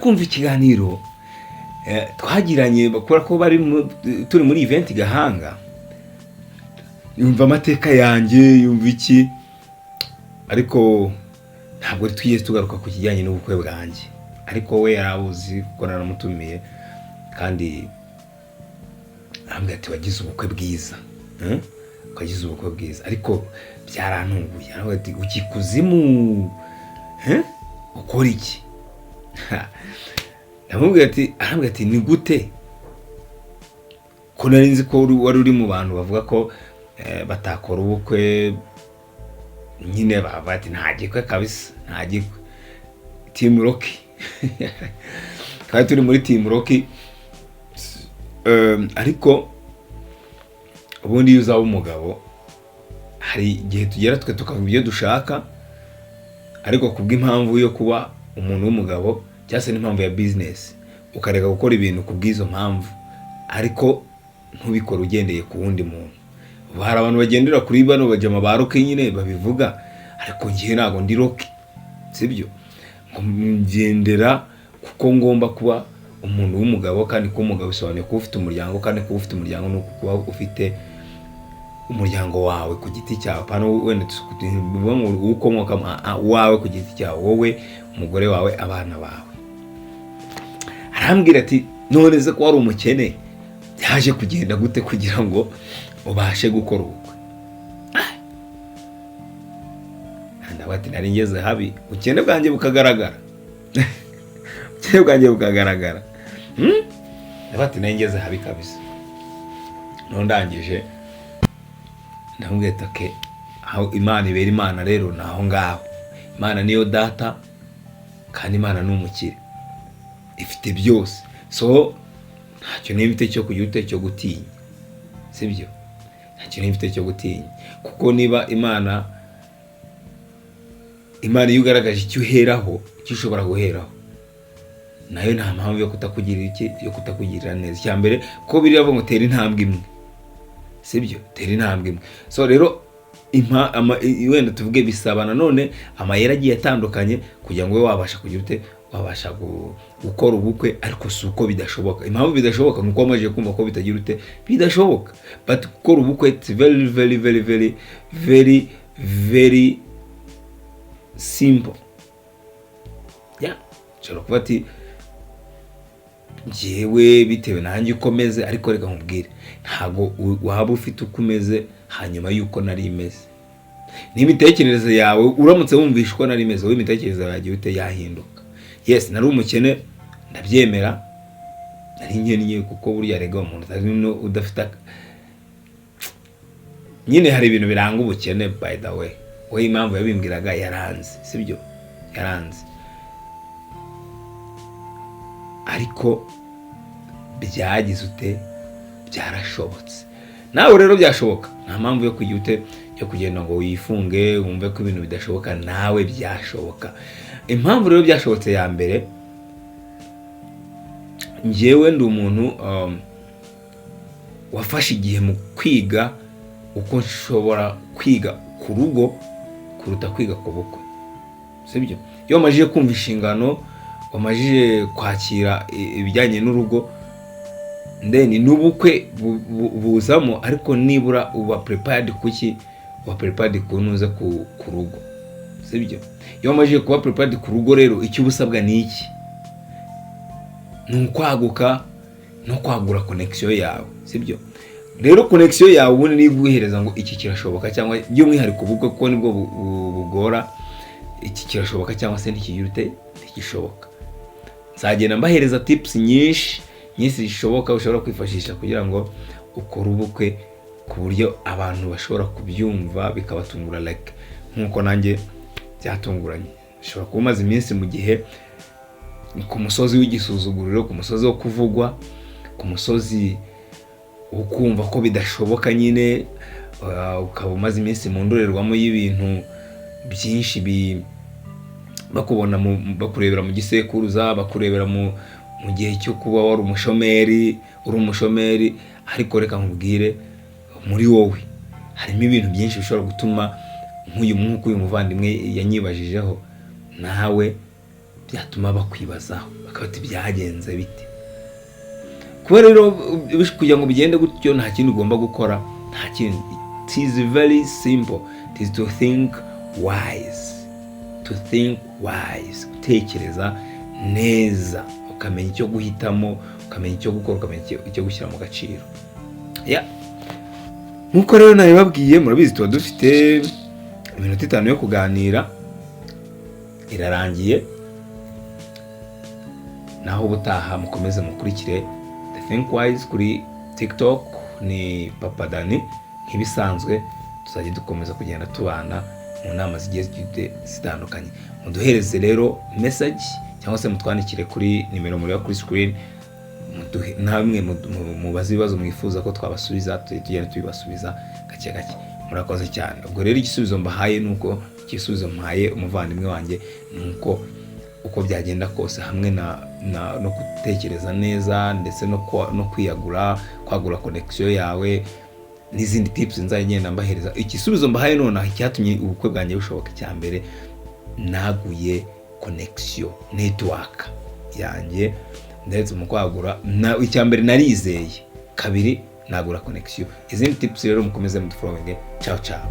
kumva ikiganiro twagiranye bakora ko bari turi muri event Gahanga, yumva amateka yanjye, yumva iki, ariko ntabwo twigeze tugaruka ku kijyanye n'ubukwe bwanjye, ariko we yarabuzi kuko naramutumiye kandi arambwira ati wagize ubukwe bwiza, ukagize ubukwe bwiza, ariko byarantunguye. Aravuga ati ukikuzimu ukora iki? arambwira ati ni gute ko nari nzi ko wari uri mu bantu bavuga ko batakora ubukwe nyine, bavuga ati nta gikwe kabisa, nta gikwe. Team Rocky kandi turi muri Team Rocky, ariko ubundi iyo uzaba umugabo hari igihe tugera twe tukavuga ibyo dushaka, ariko kubw'impamvu yo kuba umuntu w'umugabo cyangwa se n'impamvu ya business ukareka gukora ibintu kubw'izo mpamvu, ariko ntubikore ugendeye ku wundi muntu. Hari abantu bagendera kuri bano bajama ba Rocky nyine babivuga, ariko ngiye ntago ndi Rocky, sibyo? Ngendera kuko ngomba kuba umuntu w'umugabo, kandi ko umugabo bisobanuye kuba ufite umuryango, kandi kuba ufite umuryango no kuba ufite umuryango wawe ku giti cyawe, pano wenda ukomoka wawe ku giti cyawe, wowe, umugore wawe, abana bawe. Arambwira ati none se ko wari umukene yaje kugenda gute kugira ngo ubashe gukora ubukwe? Ndavuga ati nari ngeze habi, ukene bwanjye bukagaragara. Ukene bwanjye bukagaragara. Ndavuga ati nari ngeze habi kabisa. None ndangije ndamubwira ati aho Imana ibera Imana rero naho ngaho. Imana niyo data kandi Imana ni umukire, ifite byose. So ntacyo n'imfite cyo kugira ute cyo gutinya, sibyo? Ntacyo n'imfite cyo gutinya, kuko niba Imana iyo ugaragaje icyo uheraho, icyo ushobora guheraho, nayo nta mpamvu yo kutakugirira iki, yo kutakugirira neza. Cyambere ko biri abo mutera intambwe imwe, sibyo? Tera intambwe imwe. So rero wenda tuvuge bisabana none amayera agiye atandukanye kugira ngo we wabasha kugira ute, wabasha gukora ubukwe, ariko si uko bidashoboka. Impamvu bidashoboka nuko wamaze kumva ko bitagira ute bidashoboka, but gukora ubukwe it's very very very very very very simple. Nshobora kuba ati njyewe bitewe nanjye ukomeze, ariko reka nkubwire ntago waba ufite ukomeze hanyuma yuko nari imeze. N'imitekerereze yawe uramutse wumvisha uko nari imeze, wowe imitekerereze yawe ute yahinduka. Yes, nari umukene ndabyemera, nari nkennye kuko burya rega umuntu udafite nyine hari ibintu biranga ubukene. By the way, we impamvu yabimbwiraga yaranze, sibyo? Yaranze, ariko byagize ute byarashobotse. Nawe rero byashoboka, nta mpamvu yo kugira ute yo kugenda ngo wifunge wumve ko ibintu bidashoboka. Nawe byashoboka. Impamvu rero byashobotse ya mbere, njyewe ndi umuntu wafashe igihe mu kwiga uko nshobora kwiga ku rugo kuruta kwiga ku bukwe, sibyo? Iyo wamajije kumva inshingano, wamajije kwakira ibijyanye n'urugo, ndeni n'ubukwe buzamo, ariko nibura uba prepared kuki, uba prepared kunuza ku rugo, sibyo? Iyo wamajije kuba prepared ku rugo rero, icyo ubusabwa ni iki? Ni ukwaguka no kwagura connection yawe, sibyo? Rero connection yawe ubundi ni guhereza ngo iki kirashoboka, cyangwa by'umwihariko ubukwe kuko nibwo bugora, iki kirashoboka cyangwa se ntikigirute ntigishoboka. Nzagenda mbahereza tips nyinshi zishoboka ushobora kwifashisha kugira ngo ukore ubukwe ku buryo abantu bashobora kubyumva bikabatungura, like nkuko nanjye byatunguranye. Ushobora kuba umaze iminsi mu gihe ku musozi w'igisuzuguriro, ku musozi wo kuvugwa, ku musozi ukumva ko bidashoboka nyine, ukaba umaze iminsi mu ndorerwamo y'ibintu byinshi bakubona bakurebera mu gisekuruza, bakurebera mu gihe cyo kuba wari umushomeri, ariko reka nkubwire muri wowe harimo ibintu byinshi bishobora gutuma nk'uyu muvandimwe yanyibajijeho, nawe byatuma bakwibazaho bakabati byagenze bite. Kuba rero kugira ngo bigende gutyo nta kindi ugomba gukora, nta kindi. It is very simple. It is to think wise. To think wise. Gutekereza neza, ukamenya icyo guhitamo, ukamenya icyo gukora, ukamenya icyo gushyira mu gaciro. Nkuko rero nabibabwiye, murabizi tuba dufite iminota 5 yo kuganira, irarangiye. Naho ubutaha mukomeze mukurikire The Think Wise kuri TikTok, ni Papa Dani. Nk'ibisanzwe tuzajya dukomeza kugenda tubana mu nama zigiye zitandukanye. Muduhereze rero message cyangwa se mutwandikire kuri nimero muri kuri screen, namwe mubaze ibibazo mwifuza ko twabasubiza, tugenda tubibasubiza gake gake. Murakoze cyane. Ubwo rero igisubizo mbahaye nuko igisubizo mpaye umuvandimwe wanjye nuko uko byagenda kose, hamwe no gutekereza neza ndetse no kwagura connection yawe n'izindi tips nzagenda mbahereza. Igisubizo mbahaye none cyatumye ubukwe bwanjye bushoboka. Cyambere naguye connection network yanjye ndetse mu kwagura, icyambere narizeye, kabiri nagura connection. Izindi tips rero mukomeze mudufollowing. Ciao ciao.